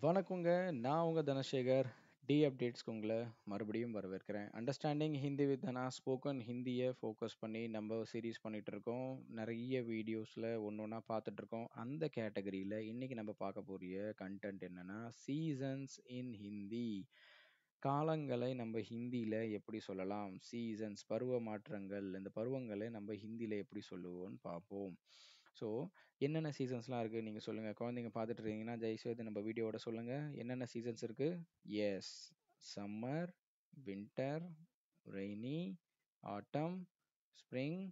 வணக்கங்க. நான் உங்க தனசேகர். டி அப்டேட்ஸ்க்கு உங்கள மறுபடியும் வரவேற்கிறேன். Understanding Hindi with Dhana spoken ஹிந்திய ஃபோக்கஸ் பண்ணி நம்ம சீரிஸ் பண்ணிட்டு இருக்கோம். நெறைய வீடியோஸ்ல ஒண்ணொண்ணா பார்த்துட்டு இருக்கோம். அந்த கேட்டகரியில இன்னைக்கு நம்ம பார்க்க போற கன்டென்ட் என்னன்னா, சீசன்ஸ் இன் ஹிந்தி. காலங்களை நம்ம ஹிந்தியில எப்படி சொல்லலாம்? சீசன்ஸ் பருவ மாற்றங்கள். இந்த பருவங்களை நம்ம ஹிந்தியில எப்படி சொல்லுவோம்னு பார்ப்போம். ஸோ என்னென்ன சீசன்ஸ்லாம் இருக்கு நீங்க சொல்லுங்க. குழந்தைங்க பார்த்துட்டு இருக்கீங்கன்னா, தயவுசெய்து நம்ம வீடியோவோட சொல்லுங்க. என்னென்ன சீசன்ஸ் இருக்கு? Yes. Summer, winter, rainy, autumn, spring,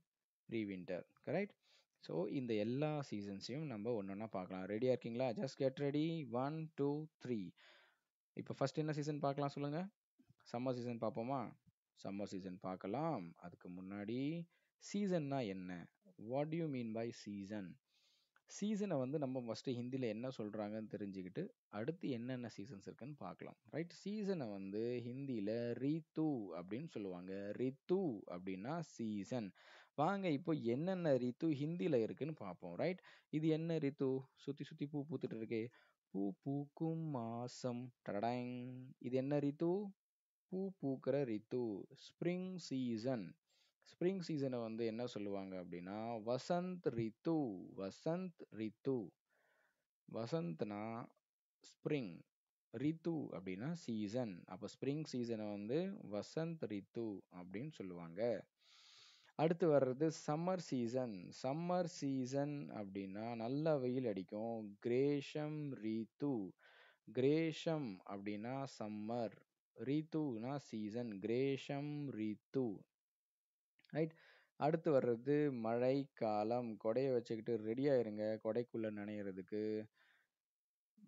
pre winter. Correct? So இந்த எல்லா சீசன்ஸையும் நம்ம ஒண்ணொண்ணா பார்க்கலாம். ரெடியா இருக்கீங்களா? Just get ready. 1, 2, 3. இப்போ ஃபர்ஸ்ட் என்ன சீசன் பார்க்கலாம் சொல்லுங்க. சம்மர் சீசன் பார்ப்போமா? சம்மர் சீசன் பார்க்கலாம். அதுக்கு முன்னாடி சீசன்னா என்ன? What do you mean by season? சீசனை வந்து நம்ம ஃபர்ஸ்ட் ஹிந்தில என்ன சொல்றாங்கன்னு தெரிஞ்சுக்கிட்டு அடுத்து என்னென்ன சீசன்ஸ் இருக்குன்னு பார்க்கலாம். ரைட்? சீசனை வந்து ஹிந்தில ரித்து அப்படின்னு சொல்லுவாங்க. ரித்து அப்படின்னா சீசன். வாங்க இப்போ என்னென்ன ரித்து ஹிந்தில இருக்குன்னு பார்ப்போம். ரைட்? இது என்ன ரித்து? சுத்தி சுத்தி பூ பூத்துட்டு இருக்கே. பூ பூக்கும் மாசம். டடடைங். இது என்ன ரித்து? பூ பூக்கிற ரித்து. Spring season. ஸ்ப்ரிங் சீசனை வந்து என்ன சொல்லுவாங்க அப்படின்னா வசந்த் ரித்து. வசந்த் ரித்து. வசந்த்னா ஸ்ப்ரிங், ரித்து அப்படின்னா சீசன். அப்ப ஸ்ப்ரிங் சீசனை வந்து வசந்த் ரித்து அப்படின்னு சொல்லுவாங்க. அடுத்து வர்றது சம்மர் சீசன். சம்மர் சீசன் அப்படின்னா நல்ல வெயில் அடிக்கும். கிரேஷம் ரித்து. கிரேஷம் அப்படின்னா சம்மர், ரித்துனா சீசன். கிரேஷம் ரித்து. ரைட்? அடுத்து வர்றது மழை காலம். கொடைய வச்சுக்கிட்டு ரெடியா இருங்க கொடைக்குள்ள நனையிறதுக்கு.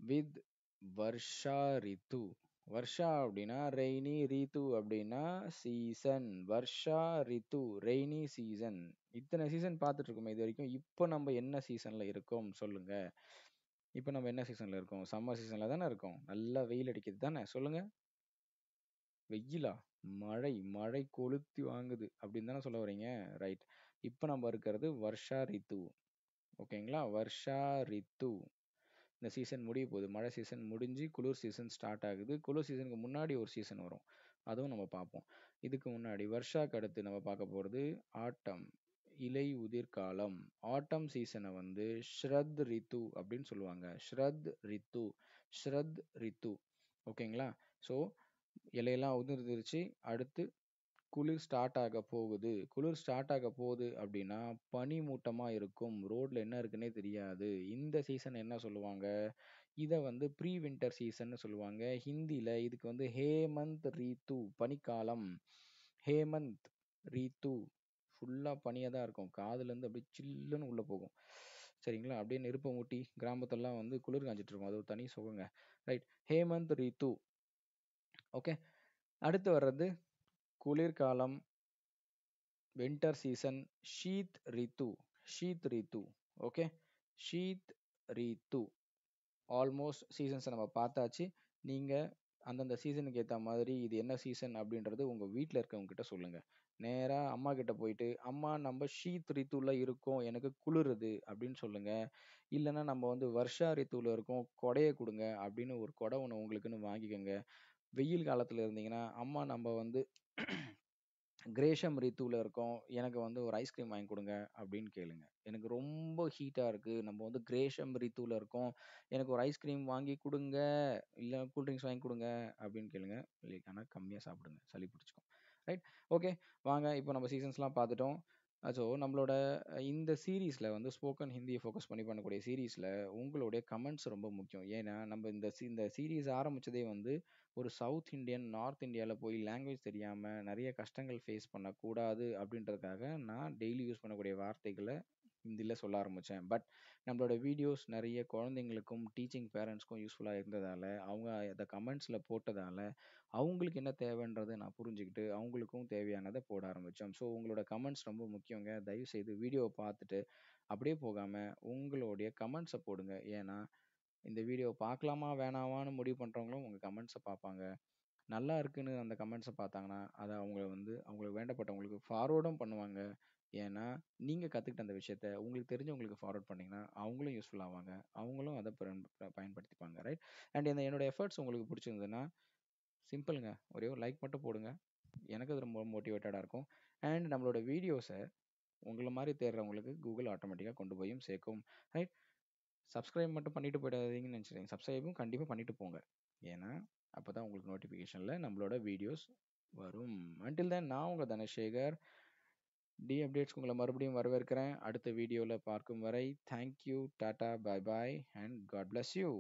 வித் வர்ஷா ரித்து. வர்ஷா அப்படின்னா ரெய்னி, ரித்து அப்படின்னா சீசன். வர்ஷா ரித்து ரெய்னி சீசன். இத்தனை சீசன் பார்த்துட்டு இருக்கோமே இது வரைக்கும். இப்போ நம்ம என்ன சீசன்ல இருக்கோம் சொல்லுங்க. இப்போ நம்ம என்ன சீசன்ல இருக்கோம்? சம்மர் சீசன்ல தானே இருக்கோம். நல்லா வெயில் அடிக்குது தானே? சொல்லுங்க. வெயிலா? மழை, மழை கொளுத்தி வாங்குது அப்படின்னு தானே சொல்ல வர்றீங்க? ரைட். இப்போ நம்ம இருக்கிறது வர்ஷா ரித்து. ஓகேங்களா? வர்ஷா ரித்து. இந்த சீசன் முடிய போகுது. மழை சீசன் முடிஞ்சு குளிர் சீசன் ஸ்டார்ட் ஆகுது. குளிர் சீசனுக்கு முன்னாடி ஒரு சீசன் வரும். அதுவும் நம்ம பார்ப்போம். இதுக்கு முன்னாடி வர்ஷாக்கு அடுத்து நம்ம பார்க்க போறது ஆட்டம், இலை உதிர் காலம். ஆட்டம் சீசனை வந்து ஷ்ரத் ரித்து அப்படின்னு சொல்லுவாங்க. ஷ்ரத் ரித்து. ஷ்ரத் ரித்து. ஓகேங்களா? ஸோ இலையெல்லாம் உதிர்ந்துருச்சு. அடுத்து குளிர் ஸ்டார்ட் ஆக போகுது. குளிர் ஸ்டார்ட் ஆக போகுது அப்படின்னா பனி மூட்டமா இருக்கும். ரோட்ல என்ன இருக்குன்னே தெரியாது. இந்த சீசன் என்ன சொல்லுவாங்க? இத வந்து ப்ரீ வின்டர் சீசன்னு சொல்லுவாங்க. ஹிந்தில இதுக்கு வந்து ஹேமந்த் ரித்து. பனிக்காலம். ஹேமந்த் ரித்து. ஃபுல்லா பனியா தான் இருக்கும். காதுலேருந்து அப்படியே சில்லுன்னு உள்ள போகும். சரிங்களா? அப்படியே நெருப்ப மூட்டி கிராமத்துலலாம் வந்து குளிர் காய்ஞ்சிட்டு இருக்கும். அது ஒரு தனி சுகங்க. ரைட். ஹேமந்த் ரித்து. ஓகே. அடுத்து வர்றது குளிர்காலம், வின்டர் சீசன், ஷீத் ரித்து. ஷீத் ரித்து. ஓகே. ஷீத் ரித்து. ஆல்மோஸ்ட் சீசன்ஸை நம்ம பார்த்தாச்சு. நீங்க அந்தந்த சீசனுக்கு ஏத்த மாதிரி இது என்ன சீசன் அப்படின்றது உங்க வீட்ல இருக்கவங்க கிட்ட சொல்லுங்க. நேரா அம்மா கிட்ட போயிட்டு, "அம்மா நம்ம ஷீத் ரித்துல இருக்கோம். எனக்கு குளிருது" அப்படின்னு சொல்லுங்க. இல்லன்னா நம்ம வந்து வர்ஷா ரித்துல இருக்கோம். கொடைய குடுங்க அப்படின்னு ஒரு கொடை ஒண்ணு உங்களுக்குன்னு வாங்கிக்கங்க. வெயில் காலத்துல இருந்தீங்கன்னா, "அம்மா நம்ம வந்து கிரேஷம் ரித்துவில் இருக்கோம். எனக்கு வந்து ஒரு ஐஸ்கிரீம் வாங்கி கொடுங்க அப்படின்னு கேளுங்க. எனக்கு ரொம்ப ஹீட்டா இருக்கு. நம்ம வந்து கிரேஷம் ரித்துவில் இருக்கோம். எனக்கு ஒரு ஐஸ்கிரீம் வாங்கி கொடுங்க. இல்ல கூல் ட்ரிங்க்ஸ் வாங்கி கொடுங்க அப்படின்னு கேளுங்க. ஆனா கம்மியா சாப்பிடுங்க. சளி பிடிச்சுக்கும். ரைட்? ஓகே. வாங்க இப்போ நம்ம சீசன்ஸ்லாம் பார்த்துட்டோம். ஸோ நம்மளோட இந்த சீரீஸ்ல வந்து ஸ்போக்கன் ஹிந்தியை ஃபோக்கஸ் பண்ணி பண்ணக்கூடிய சீரீஸ்ல உங்களுடைய கமெண்ட்ஸ் ரொம்ப முக்கியம். ஏன்னா நம்ம இந்த சீரீஸ் ஆரம்பிச்சதே வந்து ஒரு சவுத் இண்டியன், நார்த் இந்தியால போய் லாங்குவேஜ் தெரியாம நெறைய கஷ்டங்கள் ஃபேஸ் பண்ணக்கூடாது அப்படின்றதுக்காக நான் டெய்லி யூஸ் பண்ணக்கூடிய வார்த்தைகள ஹிந்தில சொல்ல ஆரம்பிச்சேன். பட் நம்மளோட வீடியோஸ் நெறைய குழந்தைங்களுக்கும், டீச்சிங் பேரண்ட்ஸ்க்கும் யூஸ்ஃபுல்லா இருந்ததால, அவங்க அத கமெண்ட்ஸ்ல போட்டதால, அவங்களுக்கு என்ன தேவைன்றத நான் புரிஞ்சுகிட்டு, அவங்களுக்கும் தேவையானத போட ஆரம்பிச்சோம். ஸோ உங்களோட கமெண்ட்ஸ் ரொம்ப முக்கியங்க. தயவுசெய்து வீடியோவ பார்த்துட்டு, அப்படியே போகாம உங்களுடைய கமெண்ட்ஸ போடுங்க. ஏன்னா, இந்த வீடியோ பார்க்கலாமா, வேணாமான்னு முடிவு பண்றவங்களும் உங்க கமெண்ட்ஸ பார்ப்பாங்க. நல்லா இருக்குன்னு அந்த கமெண்ட்ஸ பார்த்தாங்கன்னா, அத அவங்களுக்கு வேண்டப்பட்டவங்களுக்கு ஃபார்வர்டும் பண்ணுவாங்க. ஏன்னா, நீங்க கத்துக்கிட்ட அந்த விஷயத்த உங்களுக்கு தெரிஞ்சவங்களுக்கு ஃபார்வர்ட் பண்ணீங்கன்னா, அவங்களும் யூஸ்ஃபுல் ஆவாங்க. அவங்களும் அத பயன்படுத்திப்பாங்க. ரைட்? அண்ட் என்னோட எஃபோர்ட்ஸ் உங்களுக்கு பிடிச்சிருந்ததுன்னா, சிம்பிள்ங்க. ஒரே ஒரு லைக் மட்டும் போடுங்க. எனக்கு அது ரொம்ப மோட்டிவேட்டடா இருக்கும். அண்ட் நம்மளோட வீடியோஸ உங்கள மாரி தேடுறவங்களுக்கு கூகுள் ஆட்டோமேட்டிக்கா கொண்டு போயும் சேர்க்கும். ரைட்? சப்ஸ்கிரைப் மட்டும் பண்ணிட்டு போயிடாதீங்கன்னு நினைச்சிடுங்க. சப்ஸ்கிரைபும் கண்டிப்பா பண்ணிட்டு போங்க. ஏன்னா, அப்பதான் உங்களுக்கு நோட்டிஃபிகேஷன்ல நம்மளோட வீடியோஸ் வரும். அன்டில் தென் நான் உங்க தனசேகர். டி அப்டேட்ஸ்க்கு உங்கள மறுபடியும் வரவேற்கிறேன். அடுத்த வீடியோல பார்க்கும் வரை thank you, tata, bye bye and God bless you.